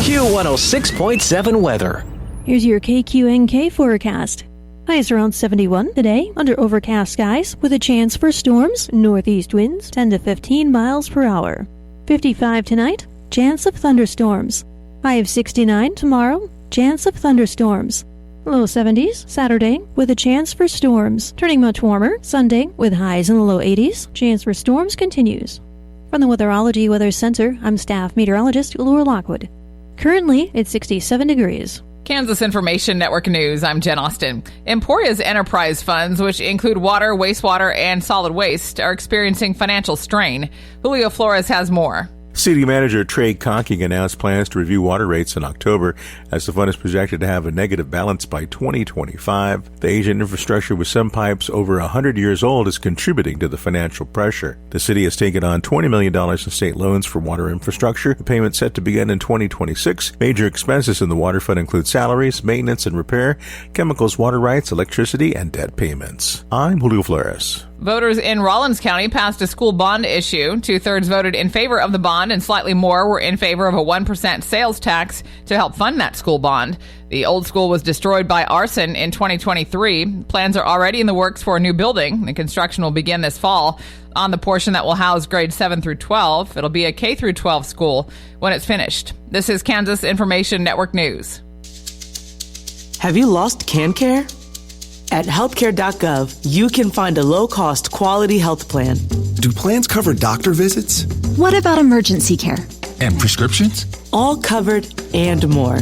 Q106.7 weather. Here's your KQNK forecast. Highs around 71 today, under overcast skies, with a chance for storms, northeast winds 10 to 15 miles per hour. 55 tonight, chance of thunderstorms. High of 69 tomorrow, chance of thunderstorms. Low 70s Saturday, with a chance for storms. Turning much warmer Sunday, with highs in the low 80s. Chance for storms continues. From the Weatherology Weather Center, I'm staff meteorologist Laura Lockwood. Currently, it's 67 degrees. Kansas Information Network News, I'm Jen Austin. Emporia's enterprise funds, which include water, wastewater, and solid waste, are experiencing financial strain. Julio Flores has more. City Manager Trey Conking announced plans to review water rates in October as the fund is projected to have a negative balance by 2025. The aging infrastructure with some pipes over 100 years old is contributing to the financial pressure. The city has taken on $20 million in state loans for water infrastructure. The payment set to begin in 2026. Major expenses in the water fund include salaries, maintenance and repair, chemicals, water rights, electricity, and debt payments. I'm Julio Flores. Voters in Rollins County passed a school bond issue. 2/3 voted in favor of the bond and slightly more were in favor of a 1% sales tax to help fund that school bond. The old school was destroyed by arson in 2023. Plans are already in the works for a new building. The construction will begin this fall on the portion that will house grades 7 through 12. It'll be a K through 12 school when it's finished. This is Kansas Information Network News. Have you lost CanCare? At healthcare.gov, you can find a low-cost, quality health plan. Do plans cover doctor visits? What about emergency care? And prescriptions? All covered and more.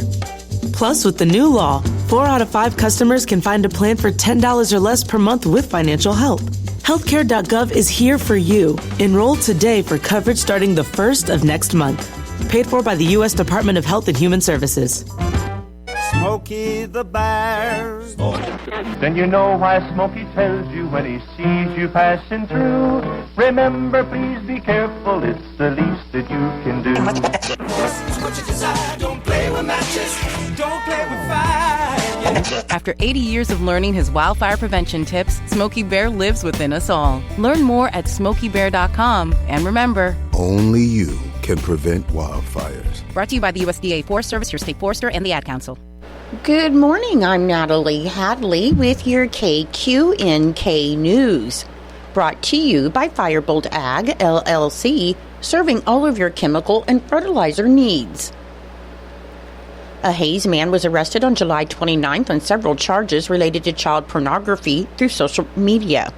Plus, with the new law, 4 out of 5 customers can find a plan for $10 or less per month with financial help. Healthcare.gov is here for you. Enroll today for coverage starting the 1st of next month. Paid for by the U.S. Department of Health and Human Services. Smokey the Bear. Then you know why Smokey tells you when he sees you passing through. Remember, please be careful, it's the least that you can do. What you desire, don't play with matches, don't play with fire. After 80 years of learning his wildfire prevention tips, Smokey Bear lives within us all. Learn more at SmokeyBear.com. And remember, only you can prevent wildfires. Brought to you by the USDA Forest Service, your state forester, and the Ad Council. Good morning, I'm Natalie Hadley with your KQNK News. Brought to you by Firebolt Ag, LLC, serving all of your chemical and fertilizer needs. A Hayes man was arrested on July 29th on several charges related to child pornography through social media.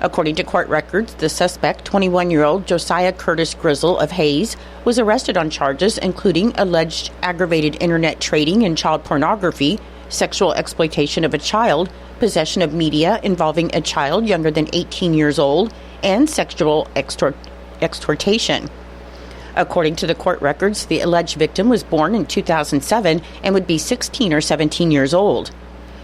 According to court records, the suspect, 21-year-old Josiah Curtis Grizzle of Hayes, was arrested on charges including alleged aggravated internet trading in child pornography, sexual exploitation of a child, possession of media involving a child younger than 18 years old, and sexual extortation. According to the court records, the alleged victim was born in 2007 and would be 16 or 17 years old.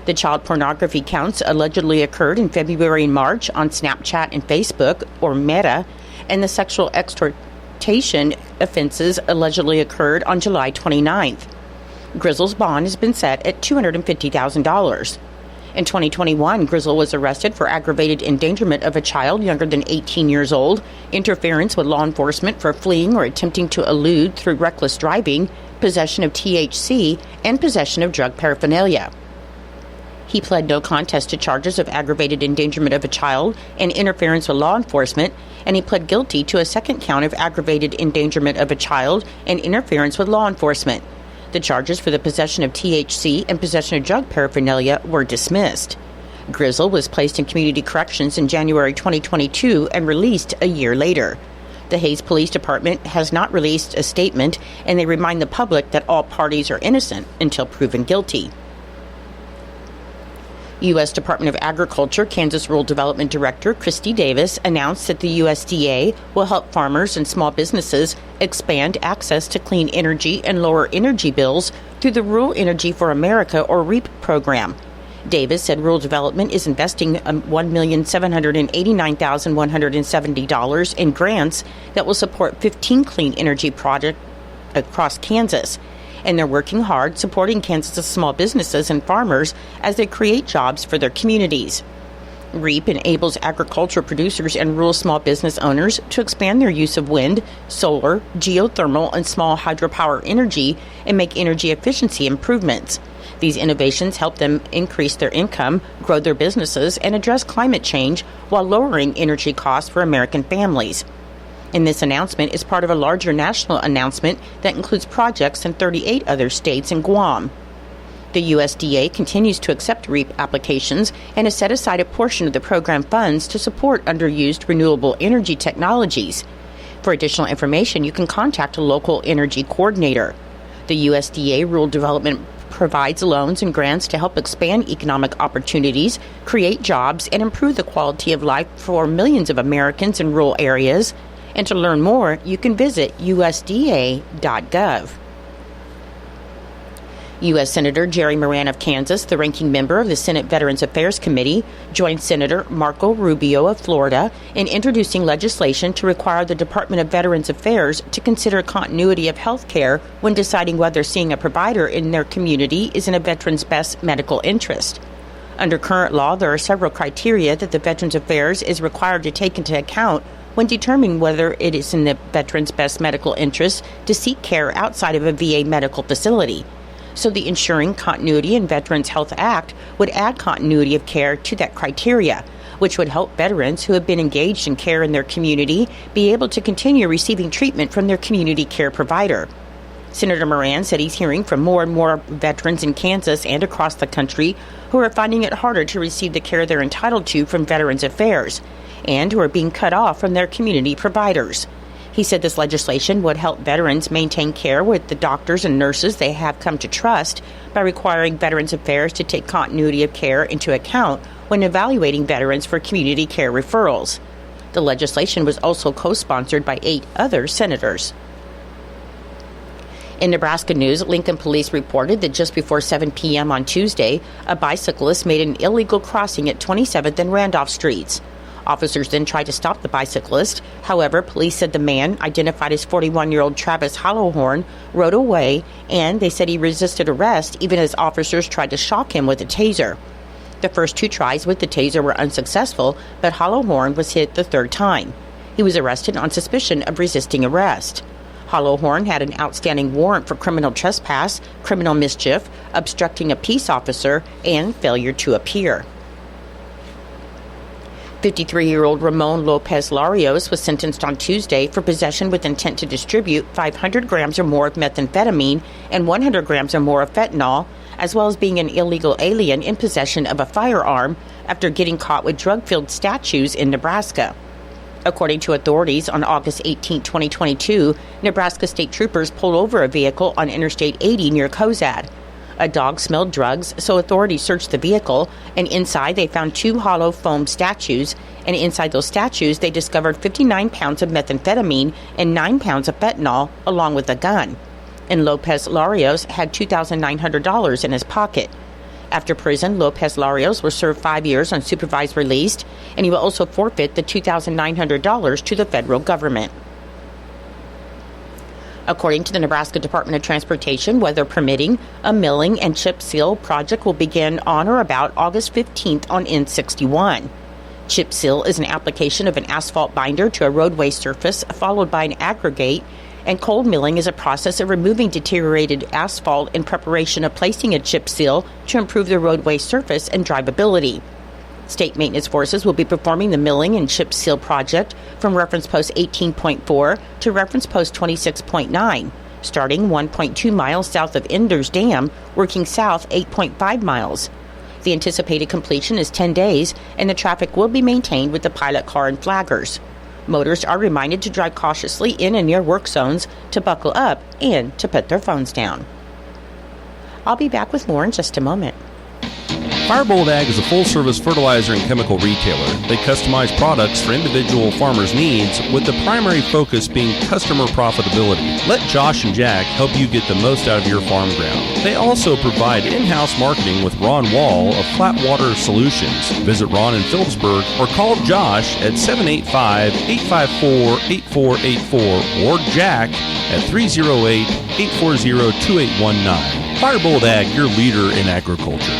The child pornography counts allegedly occurred in February and March on Snapchat and Facebook, or Meta, and the sexual extortation offenses allegedly occurred on July 29th. Grizzle's bond has been set at $250,000. In 2021, Grizzle was arrested for aggravated endangerment of a child younger than 18 years old, interference with law enforcement for fleeing or attempting to elude through reckless driving, possession of THC, and possession of drug paraphernalia. He pled no contest to charges of aggravated endangerment of a child and interference with law enforcement, and he pled guilty to a second count of aggravated endangerment of a child and interference with law enforcement. The charges for the possession of THC and possession of drug paraphernalia were dismissed. Grizzle was placed in community corrections in January 2022 and released a year later. The Hayes Police Department has not released a statement, and they remind the public that all parties are innocent until proven guilty. U.S. Department of Agriculture, Kansas Rural Development Director Christy Davis announced that the USDA will help farmers and small businesses expand access to clean energy and lower energy bills through the Rural Energy for America, or REAP program. Davis said rural development is investing $1,789,170 in grants that will support 15 clean energy projects across Kansas. And they're working hard supporting Kansas' small businesses and farmers as they create jobs for their communities. REAP enables agricultural producers and rural small business owners to expand their use of wind, solar, geothermal, and small hydropower energy and make energy efficiency improvements. These innovations help them increase their income, grow their businesses, and address climate change while lowering energy costs for American families. And this announcement is part of a larger national announcement that includes projects in 38 other states and Guam. The USDA continues to accept REAP applications and has set aside a portion of the program funds to support underused renewable energy technologies. For additional information, you can contact a local energy coordinator. The USDA Rural Development provides loans and grants to help expand economic opportunities, create jobs, and improve the quality of life for millions of Americans in rural areas. And to learn more, you can visit usda.gov. U.S. Senator Jerry Moran of Kansas, the ranking member of the Senate Veterans Affairs Committee, joined Senator Marco Rubio of Florida in introducing legislation to require the Department of Veterans Affairs to consider continuity of health care when deciding whether seeing a provider in their community is in a veteran's best medical interest. Under current law, there are several criteria that the Veterans Affairs is required to take into account when determining whether it is in the veteran's best medical interest to seek care outside of a VA medical facility. So the Ensuring Continuity in Veterans Health Act would add continuity of care to that criteria, which would help veterans who have been engaged in care in their community be able to continue receiving treatment from their community care provider. Senator Moran said he's hearing from more and more veterans in Kansas and across the country who are finding it harder to receive the care they're entitled to from Veterans Affairs and who are being cut off from their community providers. He said this legislation would help veterans maintain care with the doctors and nurses they have come to trust by requiring Veterans Affairs to take continuity of care into account when evaluating veterans for community care referrals. The legislation was also co-sponsored by 8 other senators. In Nebraska news, Lincoln police reported that just before 7 p.m. on Tuesday, a bicyclist made an illegal crossing at 27th and Randolph Streets. Officers then tried to stop the bicyclist. However, police said the man, identified as 41-year-old Travis Hollowhorn, rode away, and they said he resisted arrest even as officers tried to shock him with a taser. The first 2 tries with the taser were unsuccessful, but Hollowhorn was hit the 3rd time. He was arrested on suspicion of resisting arrest. Hollowhorn had an outstanding warrant for criminal trespass, criminal mischief, obstructing a peace officer, and failure to appear. 53-year-old Ramon Lopez Larios was sentenced on Tuesday for possession with intent to distribute 500 grams or more of methamphetamine and 100 grams or more of fentanyl, as well as being an illegal alien in possession of a firearm after getting caught with drug-filled statues in Nebraska. According to authorities, on August 18, 2022, Nebraska state troopers pulled over a vehicle on Interstate 80 near Cozad. A dog smelled drugs, so authorities searched the vehicle, and inside they found 2 hollow foam statues, and inside those statues they discovered 59 pounds of methamphetamine and 9 pounds of fentanyl, along with a gun. And Lopez Larios had $2,900 in his pocket. After prison, Lopez Larios will serve 5 years on supervised release, and he will also forfeit the $2,900 to the federal government. According to the Nebraska Department of Transportation, weather permitting, a milling and chip seal project will begin on or about August 15th on N61. Chip seal is an application of an asphalt binder to a roadway surface followed by an aggregate, and cold milling is a process of removing deteriorated asphalt in preparation of placing a chip seal to improve the roadway surface and drivability. State maintenance forces will be performing the milling and chip seal project from reference post 18.4 to reference post 26.9, starting 1.2 miles south of Enders Dam, working south 8.5 miles. The anticipated completion is 10 days, and the traffic will be maintained with the pilot car and flaggers. Motorists are reminded to drive cautiously in and near work zones, to buckle up, and to put their phones down. I'll be back with more in just a moment. Firebolt Ag is a full-service fertilizer and chemical retailer. They customize products for individual farmers' needs, with the primary focus being customer profitability. Let Josh and Jack help you get the most out of your farm ground. They also provide in-house marketing with Ron Wall of Flatwater Solutions. Visit Ron in Phillipsburg or call Josh at 785-854-8484 or Jack at 308-840-2819. Firebolt Ag, your leader in agriculture.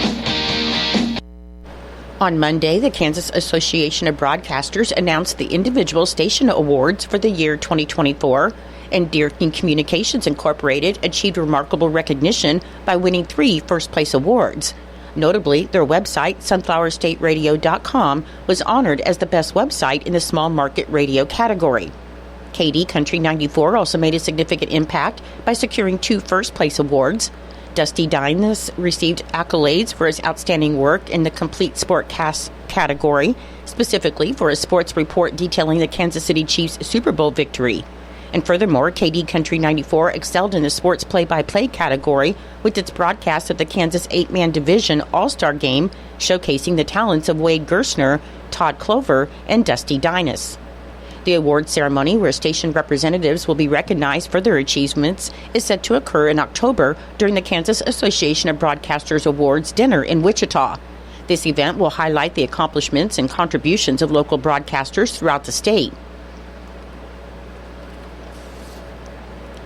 On Monday, the Kansas Association of Broadcasters announced the individual station awards for the year 2024, and Deer King Communications Incorporated achieved remarkable recognition by winning 3 first-place awards. Notably, their website, sunflowerstateradio.com, was honored as the best website in the small market radio category. KD Country 94 also made a significant impact by securing 2 first-place awards. Dusty Dyness received accolades for his outstanding work in the complete sportcast category, specifically for a sports report detailing the Kansas City Chiefs Super Bowl victory. And furthermore, KD Country 94 excelled in the sports play-by-play category with its broadcast of the Kansas 8-man division All-Star Game, showcasing the talents of Wade Gerstner, Todd Clover, and Dusty Dyness. The award ceremony, where station representatives will be recognized for their achievements, is set to occur in October during the Kansas Association of Broadcasters Awards dinner in Wichita. This event will highlight the accomplishments and contributions of local broadcasters throughout the state.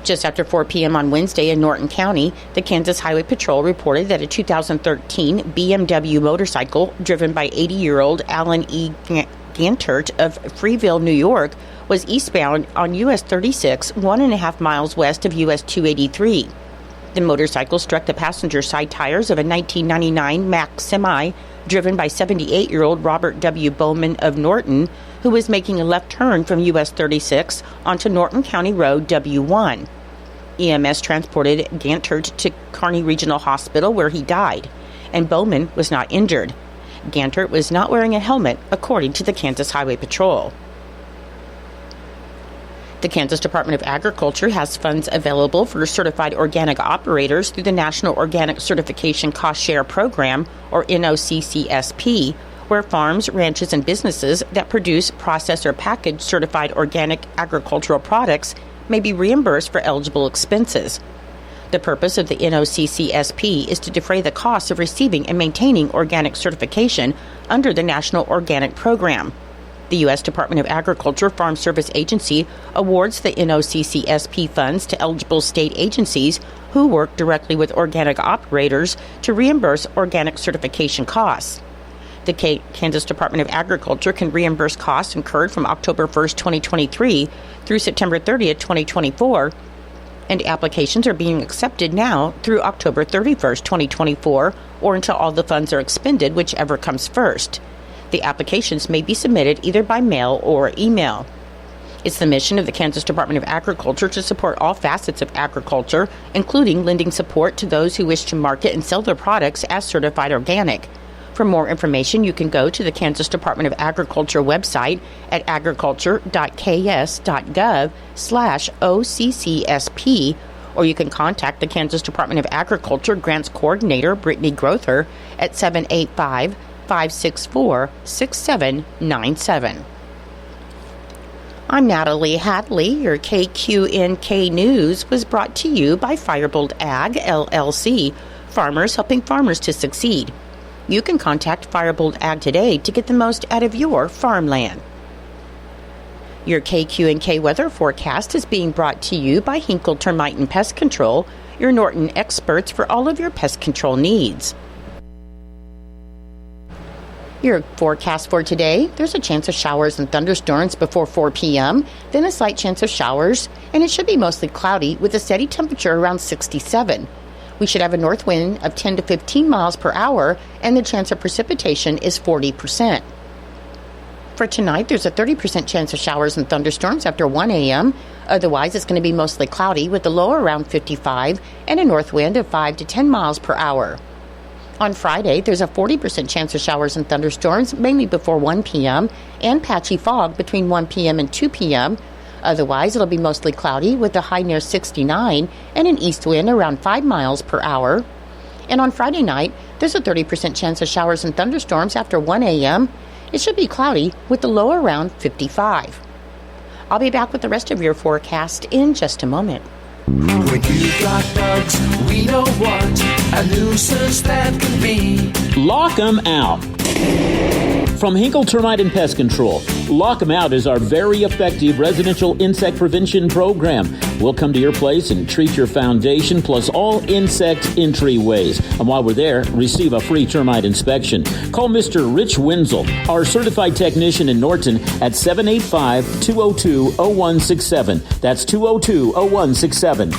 Just after 4 p.m. on Wednesday in Norton County, the Kansas Highway Patrol reported that a 2013 BMW motorcycle driven by 80-year-old Alan E. Gantert of Freeville, New York, was eastbound on US 36, 1.5 miles west of US 283. The motorcycle struck the passenger side tires of a 1999 Mack Semi driven by 78-year-old Robert W. Bowman of Norton, who was making a left turn from US 36 onto Norton County Road W1. EMS transported Gantert to Kearney Regional Hospital, where he died, and Bowman was not injured. Gantert was not wearing a helmet, according to the Kansas Highway Patrol. The Kansas Department of Agriculture has funds available for certified organic operators through the National Organic Certification Cost Share Program, or NOCCSP, where farms, ranches, and businesses that produce, process, or package certified organic agricultural products may be reimbursed for eligible expenses. The purpose of the NOCCSP is to defray the costs of receiving and maintaining organic certification under the National Organic Program. The U.S. Department of Agriculture Farm Service Agency awards the NOCCSP funds to eligible state agencies who work directly with organic operators to reimburse organic certification costs. The Kansas Department of Agriculture can reimburse costs incurred from October 1, 2023 through September 30, 2024, and applications are being accepted now through October 31st, 2024, or until all the funds are expended, whichever comes first. The applications may be submitted either by mail or email. It's the mission of the Kansas Department of Agriculture to support all facets of agriculture, including lending support to those who wish to market and sell their products as certified organic. For more information, you can go to the Kansas Department of Agriculture website at agriculture.ks.gov/OCCSP, or you can contact the Kansas Department of Agriculture Grants Coordinator, Brittany Grother, at 785-564-6797. I'm Natalie Hadley. Your KQNK News was brought to you by Firebolt Ag, LLC, farmers helping farmers to succeed. You can contact Firebolt Ag today to get the most out of your farmland. Your KQNK weather forecast is being brought to you by Hinkle Termite and Pest Control, your Norton experts for all of your pest control needs. Your forecast for today, there's a chance of showers and thunderstorms before 4 p.m., then a slight chance of showers, and it should be mostly cloudy with a steady temperature around 67. We should have a north wind of 10 to 15 miles per hour, and the chance of precipitation is 40%. For tonight, there's a 30% chance of showers and thunderstorms after 1 a.m. Otherwise, it's going to be mostly cloudy with a low around 55 and a north wind of 5 to 10 miles per hour. On Friday, there's a 40% chance of showers and thunderstorms, mainly before 1 p.m., and patchy fog between 1 p.m. and 2 p.m., Otherwise, it'll be mostly cloudy with a high near 69 and an east wind around 5 miles per hour. And on Friday night, there's a 30% chance of showers and thunderstorms after 1 a.m. It should be cloudy with the low around 55. I'll be back with the rest of your forecast in just a moment. When you've got bugs, we know what a nuisance that can be. Lock 'em out. From Hinkle Termite and Pest Control, Lock 'em Out is our very effective residential insect prevention program. We'll come to your place and treat your foundation plus all insect entryways. And while we're there, receive a free termite inspection. Call Mr. Rich Wenzel, our certified technician in Norton, at 785-202-0167. That's 202-0167.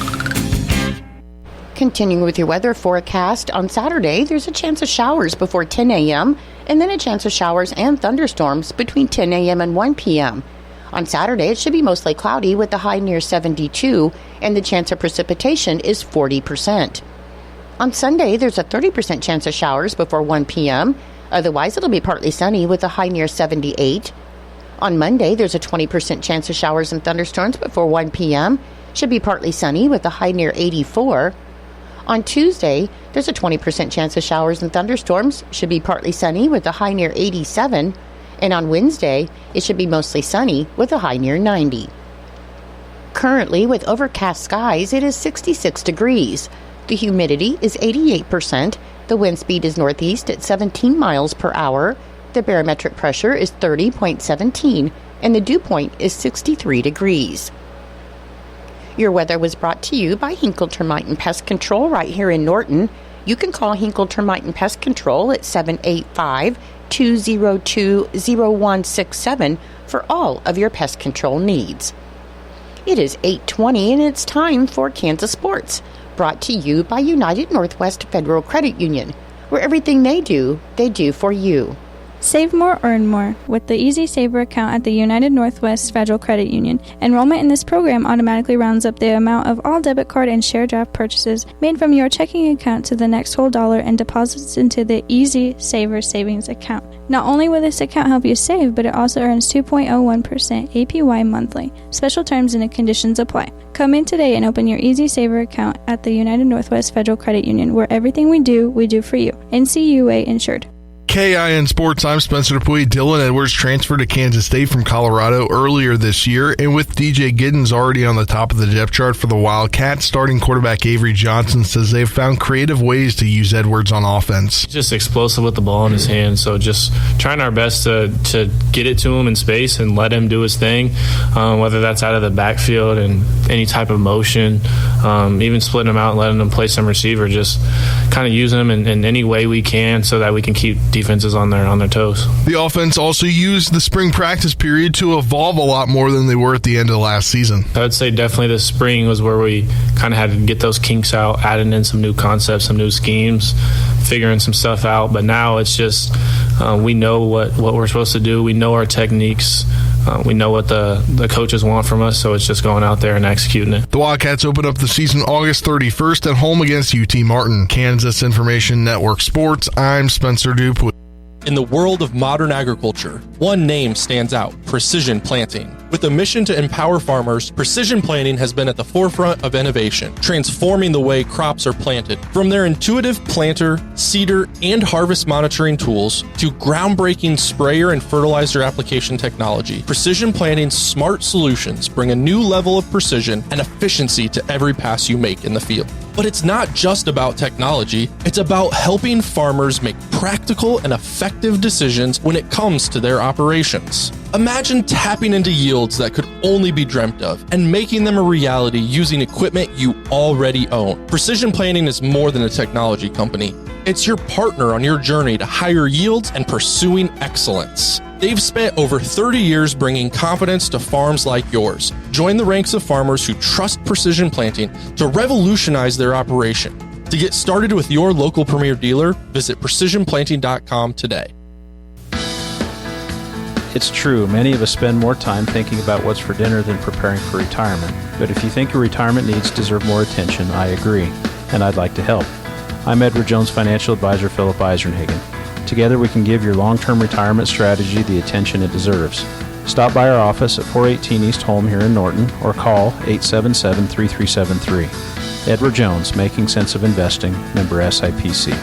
Continuing with your weather forecast, on Saturday, there's a chance of showers before 10 a.m., and then a chance of showers and thunderstorms between 10 a.m. and 1 p.m. On Saturday, it should be mostly cloudy with a high near 72, and the chance of precipitation is 40%. On Sunday, there's a 30% chance of showers before 1 p.m. Otherwise, it'll be partly sunny with a high near 78. On Monday, there's a 20% chance of showers and thunderstorms before 1 p.m. Should be partly sunny with a high near 84. On Tuesday, there's a 20% chance of showers and thunderstorms. Should be partly sunny with a high near 87. And on Wednesday, it should be mostly sunny with a high near 90. Currently, with overcast skies, it is 66 degrees. The humidity is 88%. The wind speed is northeast at 17 miles per hour. The barometric pressure is 30.17, and the dew point is 63 degrees. Your weather was brought to you by Hinkle Termite and Pest Control right here in Norton. You can call Hinkle Termite and Pest Control at 785-202-0167 for all of your pest control needs. It is 8:20 and it's time for Kansas Sports, brought to you by United Northwest Federal Credit Union, where everything they do for you. Save more, earn more with the Easy Saver account at the United Northwest Federal Credit Union. Enrollment in this program automatically rounds up the amount of all debit card and share draft purchases made from your checking account to the next whole dollar and deposits into the Easy Saver savings account. Not only will this account help you save, but it also earns 2.01% APY monthly. Special terms and conditions apply. Come in today and open your Easy Saver account at the United Northwest Federal Credit Union, where everything we do for you. NCUA insured. KIN Sports, I'm Spencer Dupuy. Dylan Edwards transferred to Kansas State from Colorado earlier this year, and with DJ Giddens already on the top of the depth chart for the Wildcats, starting quarterback Avery Johnson says they've found creative ways to use Edwards on offense. Just explosive with the ball in his hand, so just trying our best to get it to him in space and let him do his thing, whether that's out of the backfield and any type of motion, even splitting him out and letting him play some receiver, just kind of using him in any way we can so that we can keep defenses on their toes. The offense also used the spring practice period to evolve a lot more than they were at the end of last season. I would say definitely the spring was where we kind of had to get those kinks out, adding in some new concepts, some new schemes, figuring some stuff out. But now it's just we know what we're supposed to do. We know our techniques. We know what the coaches want from us, so it's just going out there and executing it. The Wildcats open up the season August 31st at home against UT Martin. Kansas Information Network Sports, I'm Spencer Dupuy. In the world of modern agriculture, one name stands out: Precision Planting. With a mission to empower farmers, Precision Planting has been at the forefront of innovation, transforming the way crops are planted. From their intuitive planter, seeder, and harvest monitoring tools to groundbreaking sprayer and fertilizer application technology, Precision Planting's smart solutions bring a new level of precision and efficiency to every pass you make in the field. But it's not just about technology, it's about helping farmers make practical and effective decisions when it comes to their operations. Imagine tapping into yields that could only be dreamt of and making them a reality using equipment you already own. Precision Planting is more than a technology company. It's your partner on your journey to higher yields and pursuing excellence. They've spent over 30 years bringing confidence to farms like yours. Join the ranks of farmers who trust Precision Planting to revolutionize their operation. To get started with your local Premier dealer, visit precisionplanting.com today. It's true, many of us spend more time thinking about what's for dinner than preparing for retirement. But if you think your retirement needs deserve more attention, I agree, and I'd like to help. I'm Edward Jones Financial Advisor Philip Eisenhagen. Together we can give your long-term retirement strategy the attention it deserves. Stop by our office at 418 East Holm here in Norton or call 877-3373. Edward Jones, Making Sense of Investing, member SIPC.